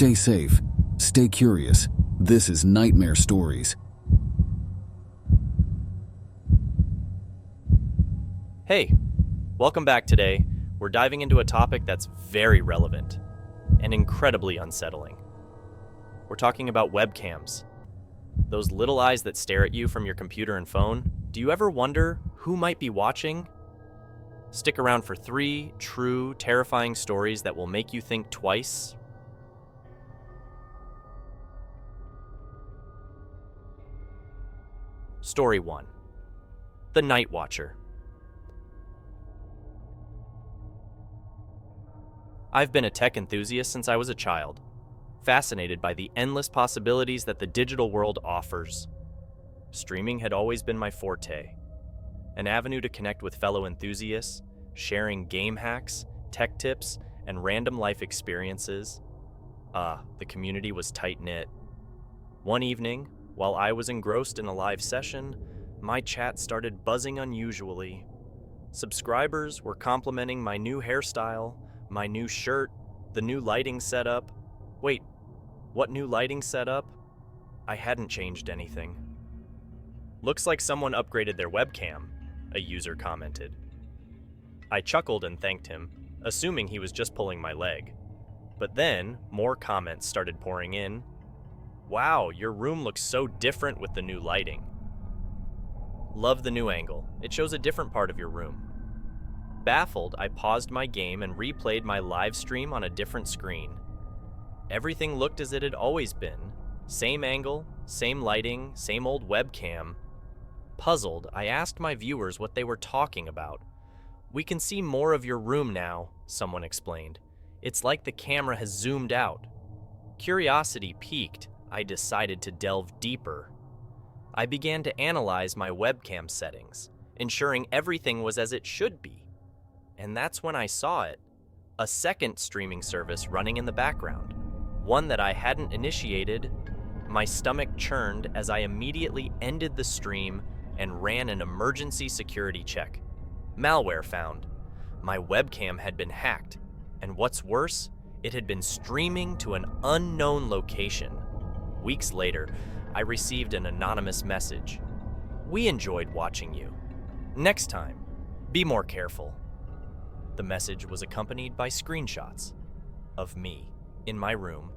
Stay safe. Stay curious. This is Nightmare Stories. Hey, welcome back today. We're diving into a topic that's very relevant and incredibly unsettling. We're talking about webcams. Those little eyes that stare at you from your computer and phone. Do you ever wonder who might be watching? Stick around for 3 true, terrifying stories that will make you think twice. Story 1. The Night Watcher. I've been a tech enthusiast since I was a child, fascinated by the endless possibilities that the digital world offers. Streaming had always been my forte, an avenue to connect with fellow enthusiasts, sharing game hacks, tech tips, and random life experiences. The community was tight-knit. One evening, while I was engrossed in a live session, my chat started buzzing unusually. Subscribers were complimenting my new hairstyle, my new shirt, the new lighting setup. Wait, what new lighting setup? I hadn't changed anything. Looks like someone upgraded their webcam, a user commented. I chuckled and thanked him, assuming he was just pulling my leg. But then, more comments started pouring in. Wow, your room looks so different with the new lighting. Love the new angle. It shows a different part of your room. Baffled, I paused my game and replayed my live stream on a different screen. Everything looked as it had always been. Same angle, same lighting, same old webcam. Puzzled, I asked my viewers what they were talking about. We can see more of your room now, someone explained. It's like the camera has zoomed out. Curiosity piqued. I decided to delve deeper. I began to analyze my webcam settings, ensuring everything was as it should be. And that's when I saw it. A second streaming service running in the background. One that I hadn't initiated. My stomach churned as I immediately ended the stream and ran an emergency security check. Malware found. My webcam had been hacked, and what's worse, it had been streaming to an unknown location. Weeks later, I received an anonymous message. We enjoyed watching you. Next time, be more careful. The message was accompanied by screenshots of me in my room,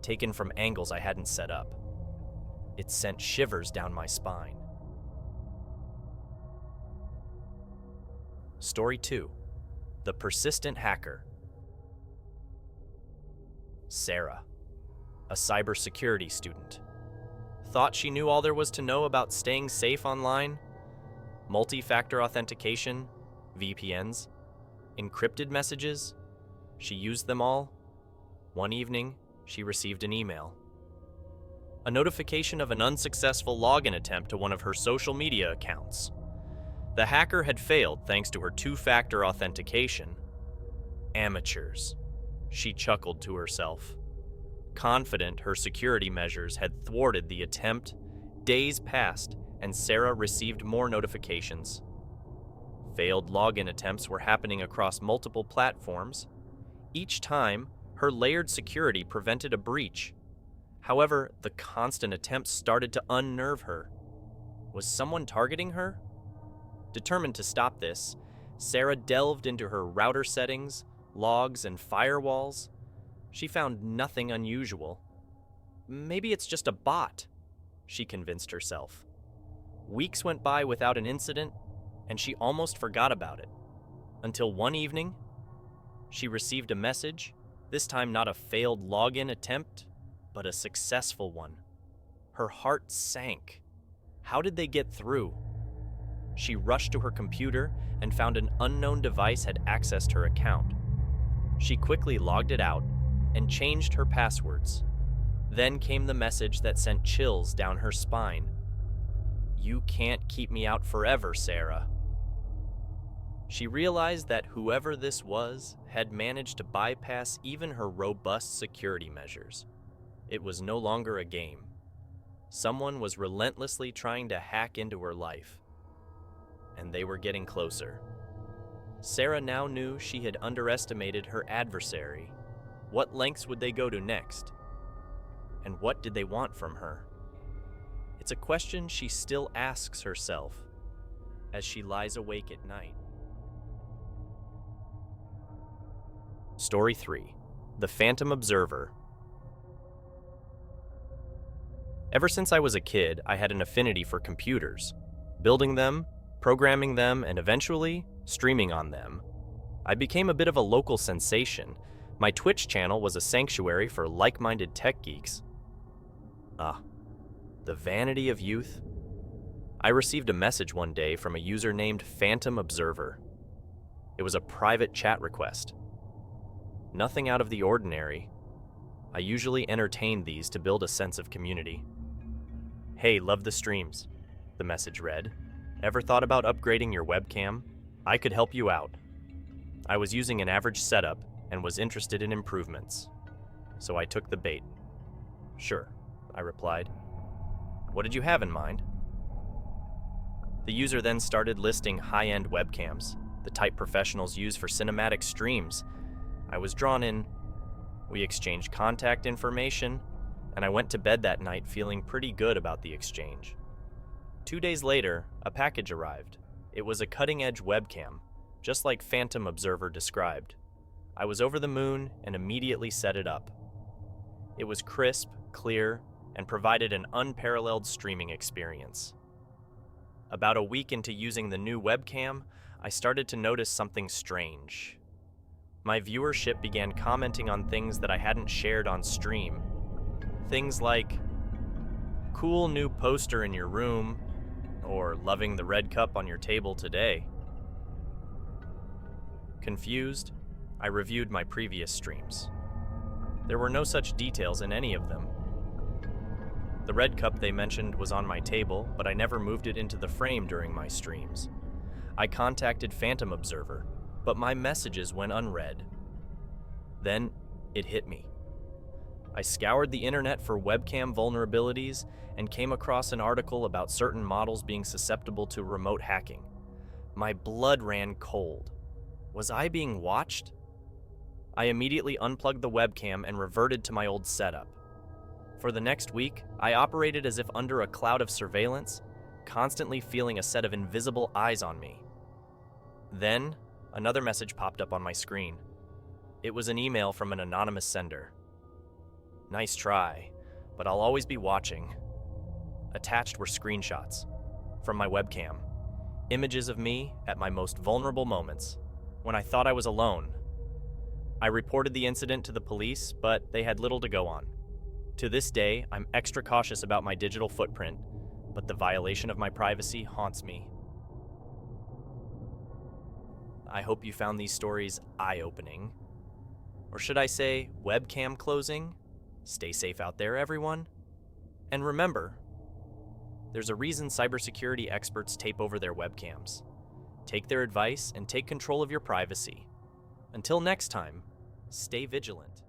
taken from angles I hadn't set up. It sent shivers down my spine. Story 2. The Persistent Hacker. Sarah, a cybersecurity student, thought she knew all there was to know about staying safe online. Multi-factor authentication, VPNs, encrypted messages. She used them all. One evening, she received an email. A notification of an unsuccessful login attempt to one of her social media accounts. The hacker had failed thanks to her 2-factor authentication. Amateurs, she chuckled to herself. Confident her security measures had thwarted the attempt, days passed and Sarah received more notifications. Failed login attempts were happening across multiple platforms. Each time, her layered security prevented a breach. However, the constant attempts started to unnerve her. Was someone targeting her? Determined to stop this, Sarah delved into her router settings, logs, and firewalls. She found nothing unusual. Maybe it's just a bot, she convinced herself. Weeks went by without an incident, and she almost forgot about it. Until one evening, she received a message, this time not a failed login attempt, but a successful one. Her heart sank. How did they get through? She rushed to her computer and found an unknown device had accessed her account. She quickly logged it out and changed her passwords. Then came the message that sent chills down her spine. You can't keep me out forever, Sarah. She realized that whoever this was had managed to bypass even her robust security measures. It was no longer a game. Someone was relentlessly trying to hack into her life. And they were getting closer. Sarah now knew she had underestimated her adversary. What lengths would they go to next? And what did they want from her? It's a question she still asks herself as she lies awake at night. Story 3. The Phantom Observer. Ever since I was a kid, I had an affinity for computers. Building them, programming them, and eventually streaming on them. I became a bit of a local sensation. My Twitch channel was a sanctuary for like-minded tech geeks. The vanity of youth. I received a message one day from a user named Phantom Observer. It was a private chat request. Nothing out of the ordinary. I usually entertained these to build a sense of community. "Hey, love the streams," the message read. "Ever thought about upgrading your webcam? I could help you out." I was using an average setup and was interested in improvements. So I took the bait. "Sure," I replied. "What did you have in mind?" The user then started listing high-end webcams, the type professionals use for cinematic streams. I was drawn in. We exchanged contact information, and I went to bed that night feeling pretty good about the exchange. 2 days later, a package arrived. It was a cutting-edge webcam, just like Phantom Observer described. I was over the moon and immediately set it up. It was crisp, clear, and provided an unparalleled streaming experience. About a week into using the new webcam, I started to notice something strange. My viewership began commenting on things that I hadn't shared on stream. Things like, "Cool new poster in your room," or "Loving the red cup on your table today." Confused, I reviewed my previous streams. There were no such details in any of them. The red cup they mentioned was on my table, but I never moved it into the frame during my streams. I contacted Phantom Observer, but my messages went unread. Then it hit me. I scoured the internet for webcam vulnerabilities and came across an article about certain models being susceptible to remote hacking. My blood ran cold. Was I being watched? I immediately unplugged the webcam and reverted to my old setup. For the next week, I operated as if under a cloud of surveillance, constantly feeling a set of invisible eyes on me. Then, another message popped up on my screen. It was an email from an anonymous sender. "Nice try, but I'll always be watching." Attached were screenshots from my webcam, images of me at my most vulnerable moments, when I thought I was alone. I reported the incident to the police, but they had little to go on. To this day, I'm extra cautious about my digital footprint, but the violation of my privacy haunts me. I hope you found these stories eye-opening. Or should I say, webcam closing? Stay safe out there, everyone. And remember, there's a reason cybersecurity experts tape over their webcams. Take their advice and take control of your privacy. Until next time, stay vigilant.